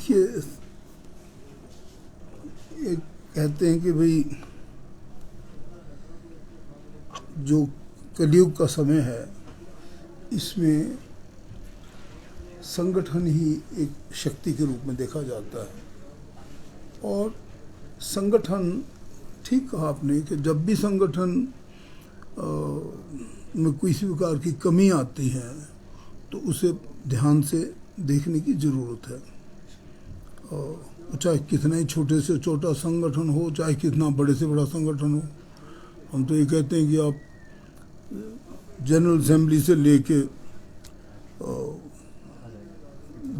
देखिए, एक कहते हैं कि भाई जो कलयुग का समय है, इसमें संगठन ही एक शक्ति के रूप में देखा जाता है। और संगठन, ठीक कहा आपने कि जब भी संगठन में किसी प्रकार की कमी आती है तो उसे ध्यान से देखने की ज़रूरत है। चाहे कितना ही छोटे से छोटा संगठन हो, चाहे कितना बड़े से बड़ा संगठन हो। हम तो ये कहते हैं कि आप जनरल असेंबली से लेके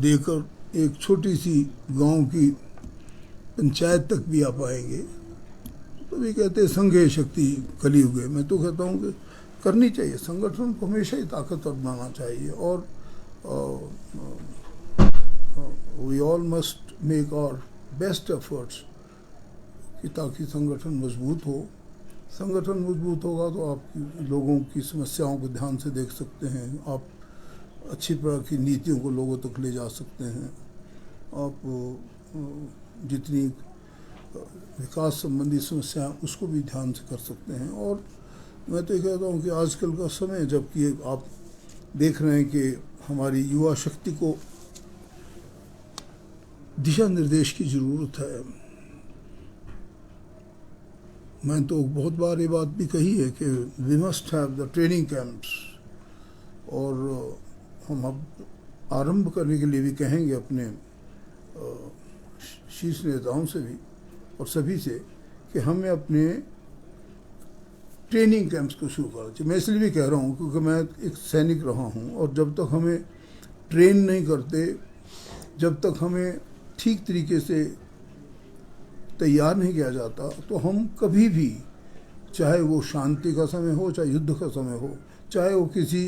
देकर एक छोटी सी गांव की पंचायत तक भी आ पाएंगे, तो ये कहते हैं संघीय शक्ति कलयुग है। मैं तो कहता हूँ कि करनी चाहिए, संगठन को हमेशा ही ताकतवर बनाना चाहिए। और we all must make our best efforts कि ताकि संगठन मजबूत हो। संगठन मजबूत होगा तो आप लोगों की समस्याओं को ध्यान से देख सकते हैं, आप अच्छी प्रकार की नीतियों को लोगों तक ले जा सकते हैं, आप जितनी विकास संबंधी समस्याएं उसको भी ध्यान से कर सकते हैं। और मैं तो ये कहता हूँ कि आजकल का समय, जबकि आप देख रहे हैं कि हमारी युवा शक्ति को दिशा निर्देश की ज़रूरत है। मैं तो बहुत बार ये बात भी कही है कि we must have the training camps, और हम अब आरंभ करने के लिए भी कहेंगे अपने शीर्ष नेताओं से भी और सभी से कि हमें अपने ट्रेनिंग कैंप्स को शुरू करना चाहिए। मैं इसलिए भी कह रहा हूँ क्योंकि मैं एक सैनिक रहा हूँ, और जब तक हमें ट्रेन नहीं करते, जब तक हमें ठीक तरीके से तैयार नहीं किया जाता, तो हम कभी भी, चाहे वो शांति का समय हो, चाहे युद्ध का समय हो, चाहे वो किसी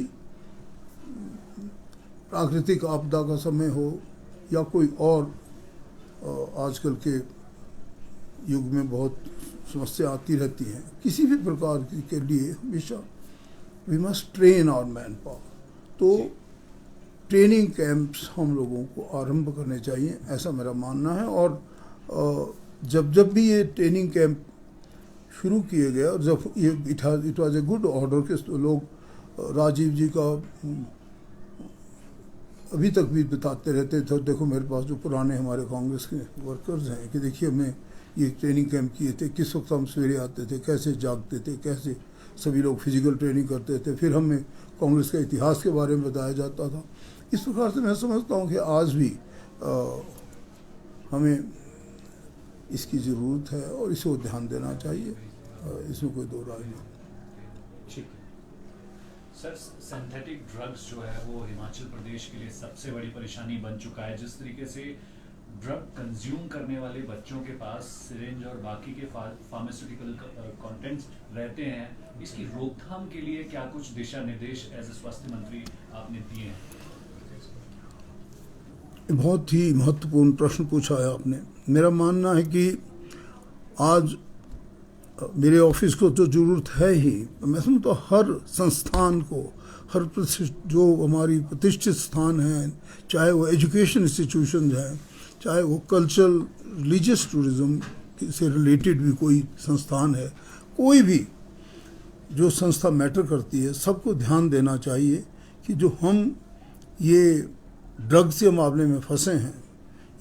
प्राकृतिक आपदा का समय हो, या कोई और आजकल के युग में बहुत समस्या आती रहती हैं, किसी भी प्रकार के लिए हमेशा we must train our man power. तो ट्रेनिंग कैंप्स हम लोगों को आरंभ करने चाहिए, ऐसा मेरा मानना है। और जब भी ये ट्रेनिंग कैंप शुरू किए गए, और जब ये it was a good order के लोग राजीव जी का अभी तक भी बताते रहते थे। देखो मेरे पास जो पुराने हमारे कांग्रेस के वर्कर्स हैं कि देखिए हमने ये ट्रेनिंग कैंप किए थे, किस वक्त हम सवेरे आते थे, कैसे जागते थे, कैसे सभी लोग फिजिकल ट्रेनिंग करते थे, फिर हमें कांग्रेस के इतिहास के बारे में बताया जाता था। इस प्रकार से मैं समझता हूँ कि आज भी हमें इसकी ज़रूरत है और इसे को ध्यान देना चाहिए, इसमें कोई दो राय नहीं। ठीक है सर, सिंथेटिक ड्रग्स जो है वो हिमाचल प्रदेश के लिए सबसे बड़ी परेशानी बन चुका है। जिस तरीके से ड्रग कंज्यूम करने वाले बच्चों के पास सिरिंज और बाकी के फार्मास्यूटिकल कंटेंट्स रहते हैं, इसकी रोकथाम के लिए क्या कुछ दिशा निर्देश एज ए स्वास्थ्य मंत्री आपने दिए हैं? बहुत ही महत्वपूर्ण प्रश्न पूछा है आपने। मेरा मानना है कि आज मेरे ऑफिस को तो ज़रूरत है ही, मैं समझता हूँ हर संस्थान को, हर जो हमारी प्रतिष्ठित स्थान हैं, चाहे वो एजुकेशन इंस्टीट्यूशन हैं, चाहे वो कल्चरल रिलीजियस टूरिज़्म से रिलेटेड भी कोई संस्थान है, कोई भी जो संस्था मैटर करती है, सबको ध्यान देना चाहिए कि जो हम ये ड्रग्स के मामले में फंसे हैं,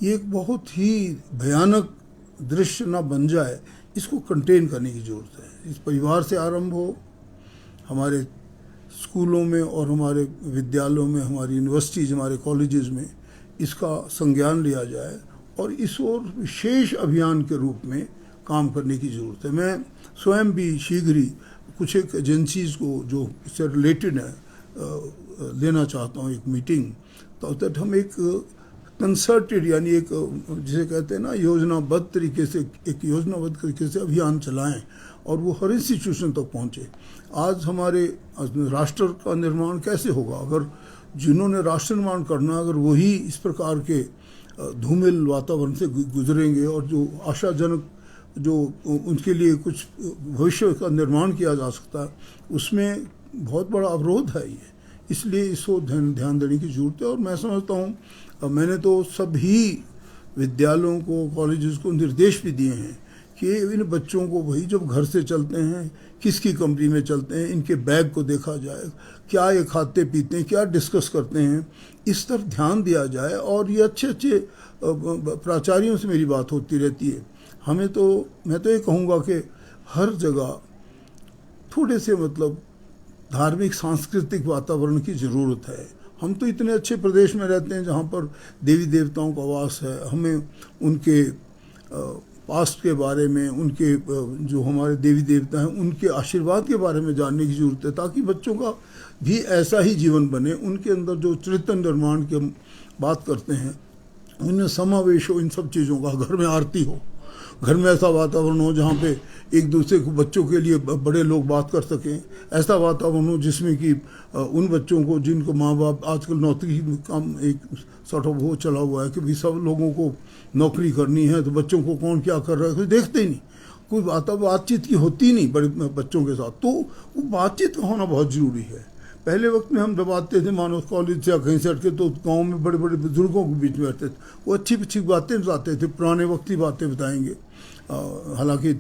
ये एक बहुत ही भयानक दृश्य ना बन जाए, इसको कंटेन करने की ज़रूरत है। इस परिवार से आरंभ हो, हमारे स्कूलों में और हमारे विद्यालयों में, हमारी यूनिवर्सिटीज़, हमारे कॉलेजेस में इसका संज्ञान लिया जाए और इस ओर विशेष अभियान के रूप में काम करने की ज़रूरत है। मैं स्वयं भी शीघ्र ही कुछ एक एजेंसीज़ को जो इससे रिलेटेड है लेना चाहता हूँ एक मीटिंग, तो दैट हम एक कंसर्टेड, यानी एक जिसे कहते हैं ना योजनाबद्ध तरीके से, एक योजनाबद्ध तरीके से अभियान चलाएं और वो हर इंस्टीट्यूशन तक पहुँचे। आज हमारे राष्ट्र का निर्माण कैसे होगा अगर जिन्होंने राष्ट्र निर्माण करना, अगर वही इस प्रकार के धूमिल वातावरण से गुजरेंगे और जो आशाजनक जो उनके लिए कुछ भविष्य का निर्माण किया जा सकता है, उसमें बहुत बड़ा अवरोध है ये। इसलिए इसको ध्यान देने की ज़रूरत है। और मैं समझता हूँ, मैंने तो सभी विद्यालयों को, कॉलेजेस को निर्देश भी दिए हैं कि इन बच्चों को वही जब घर से चलते हैं, किसकी कंपनी में चलते हैं, इनके बैग को देखा जाए, क्या ये खाते पीते हैं, क्या डिस्कस करते हैं, इस तरफ ध्यान दिया जाए। और ये अच्छे अच्छे प्राचार्यों से मेरी बात होती रहती है। मैं तो ये कहूँगा कि हर जगह थोड़े से मतलब धार्मिक सांस्कृतिक वातावरण की ज़रूरत है। हम तो इतने अच्छे प्रदेश में रहते हैं जहाँ पर देवी देवताओं का वास है। हमें उनके पास्ट के बारे में, उनके जो हमारे देवी देवता हैं उनके आशीर्वाद के बारे में जानने की ज़रूरत है, ताकि बच्चों का भी ऐसा ही जीवन बने। उनके अंदर जो चरित्र निर्माण की हम बात करते हैं, उनमें समावेश हो इन सब चीज़ों का। घर में आरती हो, घर में ऐसा वातावरण हो जहाँ पे एक दूसरे को, बच्चों के लिए बड़े लोग बात कर सकें। ऐसा वातावरण हो जिसमें कि उन बच्चों को जिनको माँ बाप, आजकल नौकरी काम एक सॉर्ट ऑफ वो चला हुआ है कि भी सब लोगों को नौकरी करनी है, तो बच्चों को कौन क्या कर रहा है कोई देखते ही नहीं, कोई बातचीत की होती ही नहीं बड़े बच्चों के साथ। तो वो बातचीत का होना बहुत ज़रूरी है। पहले वक्त में हम जब आते थे मानो कॉलेज से या कहीं से हटके, तो गांव में बड़े बड़े बुजुर्गों के बीच में बैठते थे, वो अच्छी अच्छी बातें बताते थे, पुराने वक्त की बातें बताएंगे। हालांकि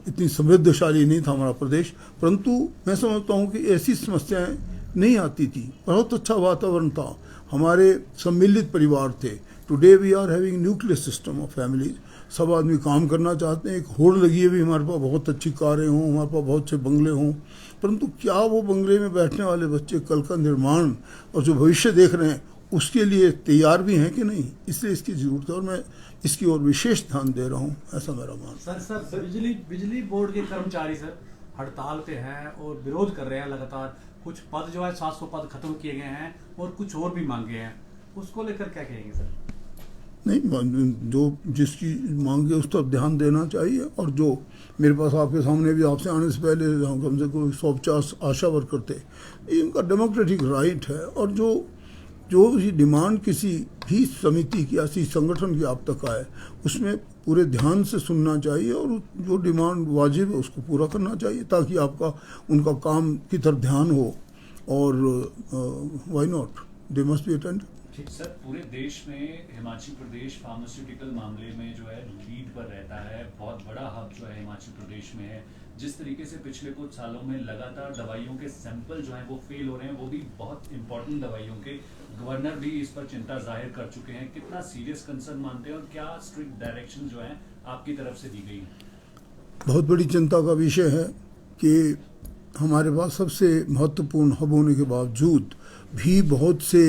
इतनी समृद्धशाली नहीं था हमारा प्रदेश, परंतु मैं समझता हूँ कि ऐसी समस्याएं नहीं आती थी। बहुत अच्छा वातावरण था, हमारे सम्मिलित परिवार थे। Today we are having nuclear system of families. सब आदमी काम करना चाहते हैं, एक होड़ लगी है भी, हमारे पास बहुत अच्छी कारें हों, हमारे पास बहुत से बंगले हों, परंतु क्या वो बंगले में बैठने वाले बच्चे कल का निर्माण और जो भविष्य देख रहे हैं उसके लिए तैयार भी हैं कि नहीं? इसलिए इसकी ज़रूरत है और मैं इसकी ओर विशेष ध्यान दे रहा हूँ, ऐसा मेरा मानना। सर बिजली बोर्ड के कर्मचारी सर हड़ताल पे हैं और विरोध कर रहे हैं लगातार। कुछ पद जो है 700 पद खत्म किए गए हैं और कुछ और भी मांगे हैं, उसको लेकर क्या कहेंगे सर? नहीं, जो जिसकी मांगे उस तरफ ध्यान देना चाहिए। और जो मेरे पास आपके सामने भी, आपसे आने से पहले कम से कम 150 आशा वर्कर थे, इनका डेमोक्रेटिक राइट है। और जो ये डिमांड किसी भी समिति की, ऐसी संगठन की आप तक आए, उसमें पूरे ध्यान से सुनना चाहिए और जो डिमांड वाजिब है उसको पूरा करना चाहिए, ताकि आपका उनका काम की तरफ ध्यान हो। और why not, they must be attend. ठीक सर, पूरे देश में हिमाचल प्रदेश फार्मास्यूटिकल मामले में जो है लीड पर रहता है। बहुत बड़ा हब जो है हिमाचल प्रदेश में है। जिस तरीके से पिछले कुछ सालों में लगातार दवाइयों के सैंपल जो हैं वो फेल हो रहे हैं, वो भी बहुत इंपॉर्टेंट दवाइयों के, गवर्नर भी इस पर चिंता जाहिर कर चुके हैं। कितना सीरियस कंसर्न मानते हैं और क्या स्ट्रिक्ट डायरेक्शन जो है आपकी तरफ से दी गई है? बहुत बड़ी चिंता का विषय है कि हमारे पास सबसे महत्वपूर्ण हब होने के बावजूद भी बहुत से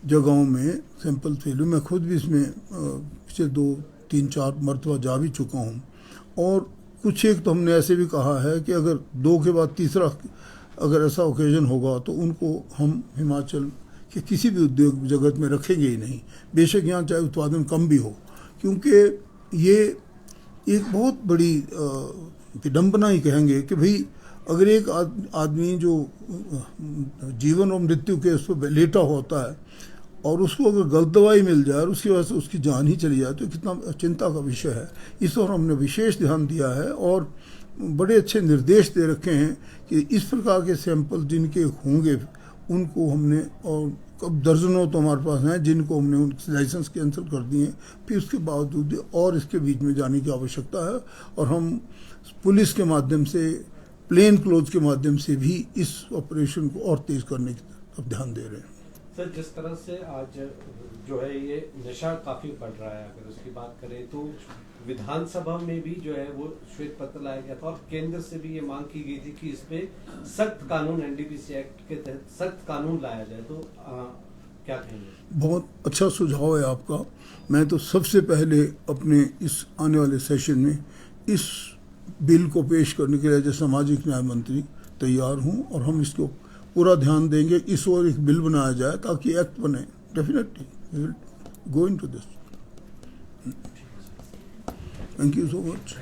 जगहों में सैंपल फेल हुए। मैं खुद भी इसमें पिछले 2-3-4 मरतबा जा भी चुका हूँ। और कुछ एक तो हमने ऐसे भी कहा है कि अगर 2 के बाद तीसरा अगर ऐसा ओकेजन होगा तो उनको हम हिमाचल के किसी भी उद्योग जगत में रखेंगे ही नहीं, बेशक यहाँ चाहे उत्पादन कम भी हो, क्योंकि ये एक बहुत बड़ी विडम्बना ही कहेंगे कि भाई अगर एक आदमी जो जीवन और मृत्यु के उस पर लेटा होता है और उसको अगर गलत दवाई मिल जाए और उसकी वजह से उसकी जान ही चली जाए, तो कितना चिंता का विषय है। इस ओर हमने विशेष ध्यान दिया है और बड़े अच्छे निर्देश दे रखे हैं कि इस प्रकार के सैंपल जिनके होंगे उनको हमने, और कब दर्जनों तो हमारे पास हैं जिनको हमने उनके लाइसेंस कैंसिल कर दिए हैं, फिर उसके बावजूद और इसके बीच में जाने की आवश्यकता है। और हम पुलिस के माध्यम से, प्लेन क्लोथ के माध्यम से भी इस ऑपरेशन को और तेज करने की तरफ ध्यान दे रहे हैं। सर, जिस तरह से आज जो है ये नशा काफी बढ़ रहा है, अगर उसकी बात करें तो विधानसभा में भी जो है वो श्वेत पत्र लाया गया था और केंद्र से भी ये मांग की गई थी कि इस पे सख्त कानून, एनडीपीसी एक्ट के तहत सख्त कानून लाया जाए, तो क्या कहेंगे? बहुत अच्छा सुझाव है आपका। मैं तो सबसे पहले अपने इस आने वाले सेशन में इस बिल को पेश करने के लिए जो सामाजिक न्याय मंत्री तैयार हूँ और हम इसको पूरा ध्यान देंगे, इस ओर एक बिल बनाया जाए ताकि एक्ट बने। Definitely we will go into this. Thank you so much.